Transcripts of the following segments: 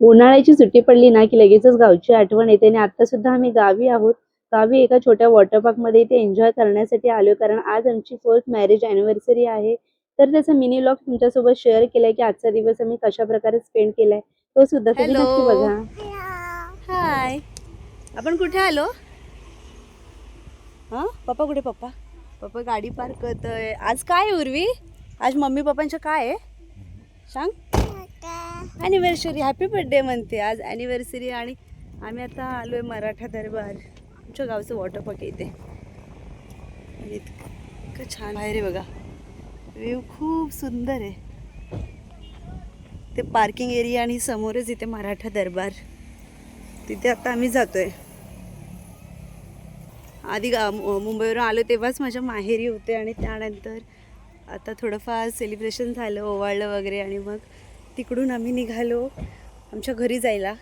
उन्हाळ्याची सुट्टी पडली ना की लगेचच गावची आठवण येते आणि आता सुद्धा आम्ही गावी आहोत. गावी एका छोट्या वॉटर पार्क मध्ये इथे एन्जॉय करण्यासाठी आलोय, कारण आज आमची 4th मॅरेज अॅनिव्हर्सरी आहे. तर त्याचा मिनी व्लॉग तुमच्यासोबत शेअर केलाय की आजचा दिवस आम्ही कशा प्रकारे स्पेंड केलाय, तो सुद्धा तुम्ही नक्की हॅलो. बघा. हाय. आपण कुठे आलो? हां, पप्पा कुठे? पप्पा पप्पा गाडी पार्क करतोय. आज काय आहे उर्वी? आज मम्मी पप्पांचं काय आहे सांग? ॲनिव्हर्सरी. हॅपी बर्थडे म्हणते. आज ॲनिव्हर्सरी आणि आम्ही आता आलोय मराठा दरबार. आमच्या गावचं वॉटर पार्क इथे. आणि इतकं छान बाहेर आहे बघा. व्ह्यू खूप सुंदर आहे. ते पार्किंग एरिया आणि समोरच इथे मराठा दरबार. तिथे आता आम्ही जातोय. आधी मुंबईवरून आलो तेव्हाच माझ्या माहेरी होते आणि त्यानंतर आता थोडंफार सेलिब्रेशन झालं, ओवाळलं वगैरे, आणि मग तिकडून आम्ही निघालो आमच्या घरी जायला.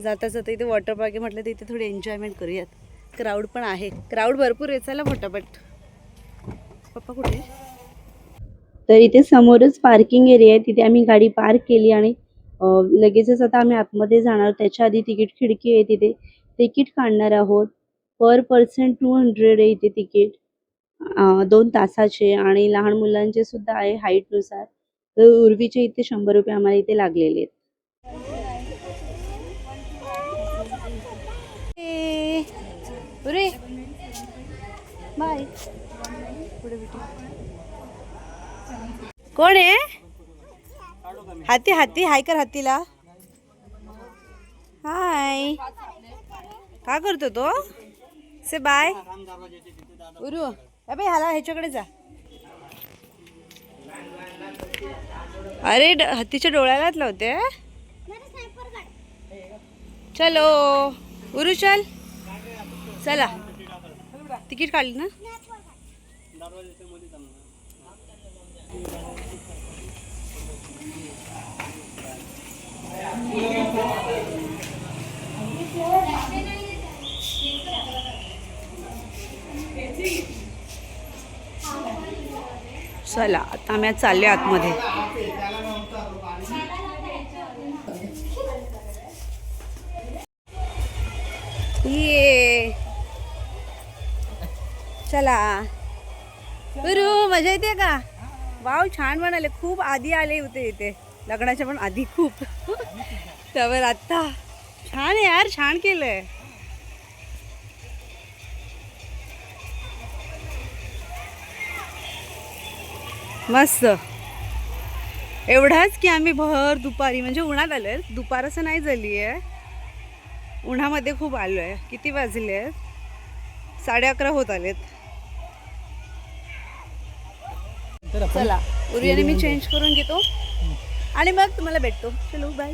जाता जाता इथे वॉटर पार्क आहे म्हटलं तर इथे थोडी एन्जॉयमेंट करूयात. क्राऊड पण आहे, क्राऊड भरपूर आहे. चला फटाफट. पप्पा कुठे? तर इथे समोरच पार्किंग एरिया आहे, तिथे आम्ही गाडी पार्क केली आणि लगेचच आता आम्ही आतमध्ये जाणार. त्याच्या आधी तिकीट खिडकी आहे, तिथे तिकीट काढणार आहोत. पर पर्सन 200 आहे इथे तिकीट. 2 तासाचे आणि लहान मुलांचे सुद्धा आहे हाईटनुसार. तर उर्वीचे इथे 100 रुपये आम्हाला इथे लागलेले आहेत. अरे बाय. पुढे भेटू. कोण आहे? हाती. हाती हाय कर हातीला. हाय. का करतो तो? से बाय. उरू अबे ह्याला ह्याच्याकडे जा. अरे हत्तीच्या डोळ्यालाच लावते. चलो उरू चल. चला. तिकीट काढली ना? चला आता आम्ही चालले आतमध्ये. ये चला. बरू मजा येते का? वाव छान म्हणाले. खूप आधी आले होते इथे, लग्नाच्या पण आधी खूप. त्यावर आता छान आहे यार, छान केलंय. मस्त. एवढाच की आम्ही भर दुपारी म्हणजे उन्हात आलोय. दुपार असं नाही झाली आहे, उन्हामध्ये खूप आलोय. किती वाजले आहेत? 11:30 होत आलेत. चला उर्याने मी चेंज करून घेतो आणि मग तुम्हाला भेटतो. चलो बाय.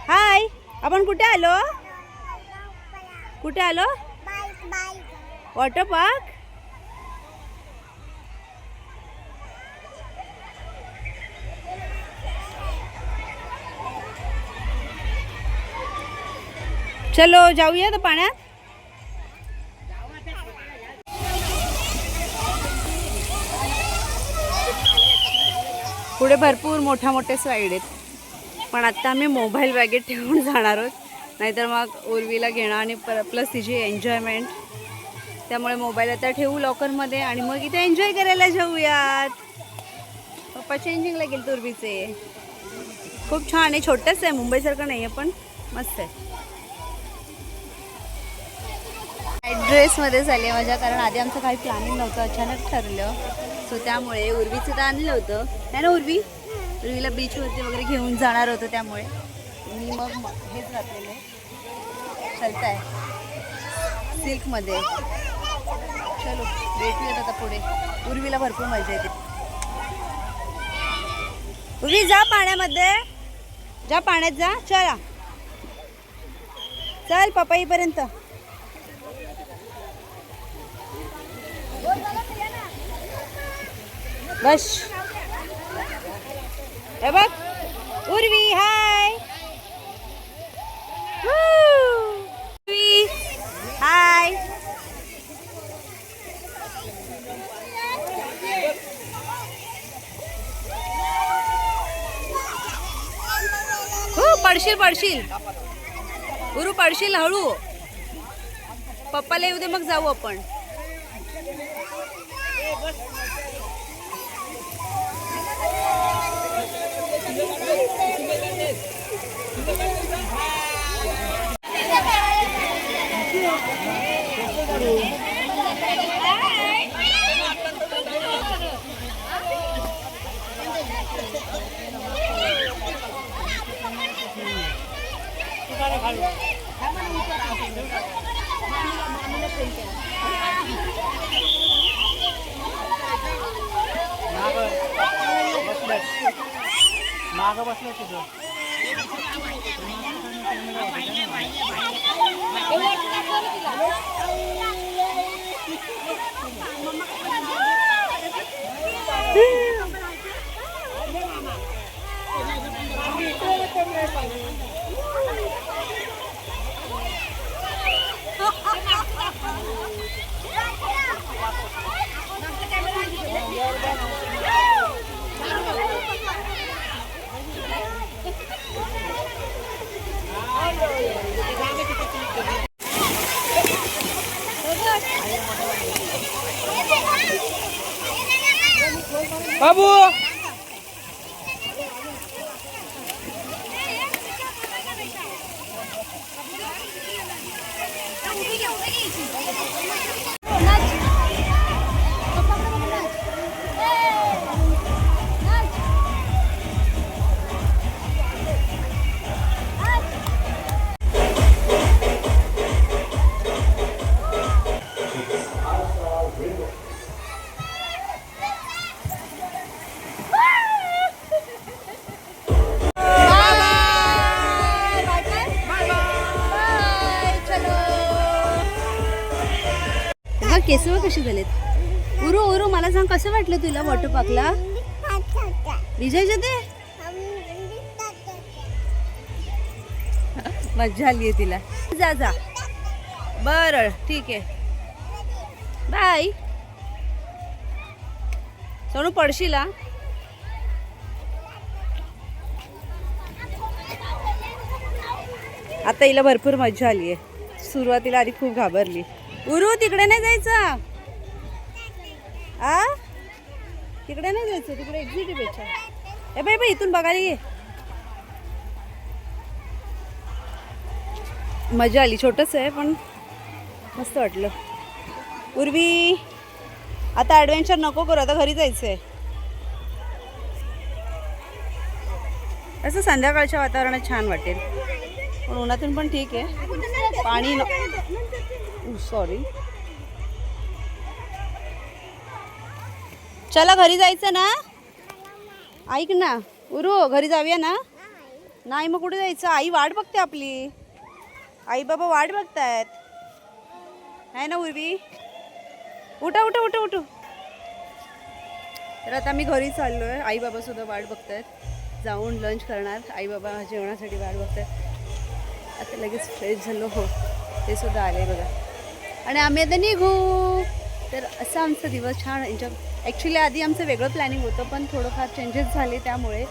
हाय. आपण कुठे आलो? कुठे आलो? Water park. चलो जाऊया तर पाण्यात. पुढे भरपूर मोठे स्लाईड आहेत, पण आता आम्ही मोबाईल बॅगेत ठेवून जाणार आहोत, नाहीतर मग उर्वीला घेणं आणि प्लस तिची एन्जॉयमेंट. त्यामुळे मोबाईल आता ठेवू लॉकरमध्ये आणि मग इथे एन्जॉय करायला जाऊयात. पप्पा चेंजिंगला गेले उर्वीचे. खूप छान आहे, छोटंच आहे, मुंबईसारखं नाही आहे पण मस्त आहे. ड्रेसमध्ये झाली आहे मजा, कारण आधी आमचं काही प्लॅनिंग नव्हतं, अचानक ठरलं. सो त्यामुळे उर्वीचं तर आणलं होतं नाही ना. उर्वीला बीचवरती वगैरे घेऊन जाणार होतं, त्यामुळे मी मग हेच घातलेलं चलत आहे सिल्कमध्ये. चलो भेटूयात आता पुढे. उर्वीला भरपूर मजा येते. उर्वी जा पाण्यामध्ये, जा पाण्यात जा. चला चल पपईपर्यंत. बस हे बघ उर्वी हाय. उर्वी हाय. पडशील पडशील उरू, पडशील हळू. पप्पाला येऊ दे मग जाऊ आपण. मागं बसलं तुझं. बाबू केस कशी झालेत. उरू उरू मला सांग कसं वाटलं तुला वॉटर पार्कला. विजयच्या ते मज्जा आली आहे तिला. जा जा बरं ठीक आहे बाय. सोनू पडशील हा. आता हिला भरपूर मज्जा आली आहे. सुरुवातीला आधी खूप घाबरली. उरू तिकडे नाही जायचं. आ तिकडे नाही जायचं, तिकडे एक्झिट आहे पेक्षा. ए बाई बाई इथून बघायला ये. मजा आली. छोटंच आहे पण मस्त वाटलं. उर्वी आता ॲडव्हेंचर नको करू, आता घरी जायचं आहे. असं संध्याकाळच्या वातावरणात छान वाटेल, पण उन्हातून पण ठीक आहे. पाणी सॉरी. चला घरी जायचं ना. ऐक ना उरू, घरी जाऊया ना. नाही मग कुठे जायचं. आई वाट बघते आपली. आई बाबा वाट बघतायत आहे ना उर्वी. उठा उठा उठा उठू. तर आता आम्ही घरी चाललो आहे. आई बाबा सुद्धा वाट बघतायत. जाऊन लंच करणार. आई बाबा जेवणासाठी वाट बघतायत. आता लगेच फ्रेश झालो. हो ते सुद्धा आले बघा. आणि आम्ही आता निघू. तर असं आमचा दिवस छान एन्जॉय. ॲक्च्युली आधी आमचं वेगळं प्लॅनिंग होतं, पण थोडंफार चेंजेस झाले त्यामुळे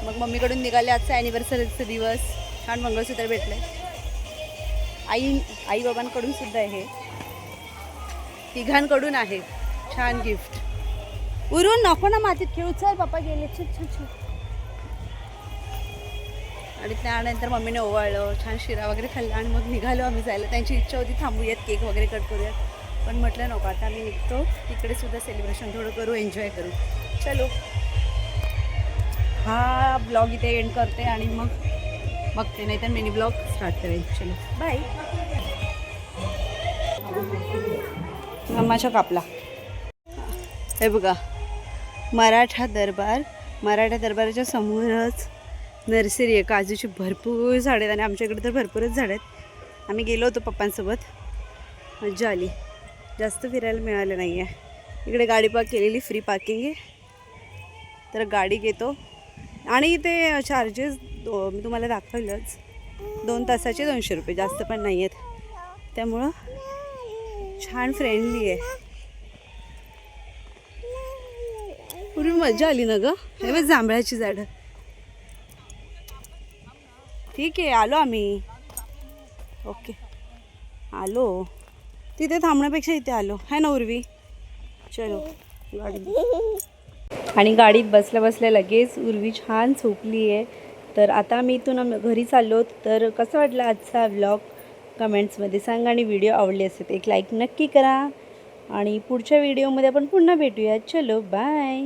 मग मम्मीकडून निघाले. आजचा ॲनिव्हर्सरीचा दिवस. छान मंगळसूत्र भेटलं आहे. आई बाबांकडून सुद्धा आहे, तिघांकडून आहे छान गिफ्ट. उरून नको ना मातीत खेळू. चल पप्पा गेले. छान छान छान. आणि त्यानंतर मम्मीने ओवाळलं, छान शिरा वगैरे खाल्ला आणि मग निघालो आम्ही जायला. त्यांची इच्छा होती थांबूयात, केक वगैरे कट करूयात, पण म्हटलं नको, आता आम्ही निघतो. तिकडे सुद्धा सेलिब्रेशन थोडं करू, एन्जॉय करू. चलो हा ब्लॉग इथे एंड करते आणि मग बघते, नाही तर मिनी ब्लॉग स्टार्ट करेल. चलो बाय. मम्माच्या कापला हे बघा. मराठा दरबाराच्या समोरच नर्सरी आहे. काजूची भरपूर झाडं आहेत आणि आमच्या इकडे तर भरपूरच झाडं आहेत. आम्ही गेलो होतो पप्पांसोबत, मज्जा आली. जास्त फिरायला मिळालं नाही आहे. इकडे गाडी पार्क केलेली, फ्री पार्किंग आहे. तर गाडी घेतो आणि ते चार्जेस मी तुम्हाला दाखवलंच, 2 तासाचे 200 रुपये, जास्त पण नाही आहेत. त्यामुळं छान फ्रेंडली आहे. पूर्वी मजा आली ना गं. हे बघ जांभळाची झाडं. ठीक आहे, आलो आम्ही. ओके, आलो. तिथे थांबण्यापेक्षा इथे आलो है ना उर्वी. चलो गाडी. आणि गाडीत बसल्या बसल्या लगेच उर्वी छान झोपली आहे. तर आता मी इथून घरी चाललो. तर कसं वाटलं आजचा व्लॉग कमेंट्समध्ये सांगा आणि व्हिडिओ आवडले असेल तर एक लाईक नक्की करा आणि पुढच्या व्हिडिओमध्ये आपण पुन्हा भेटूया. चलो बाय.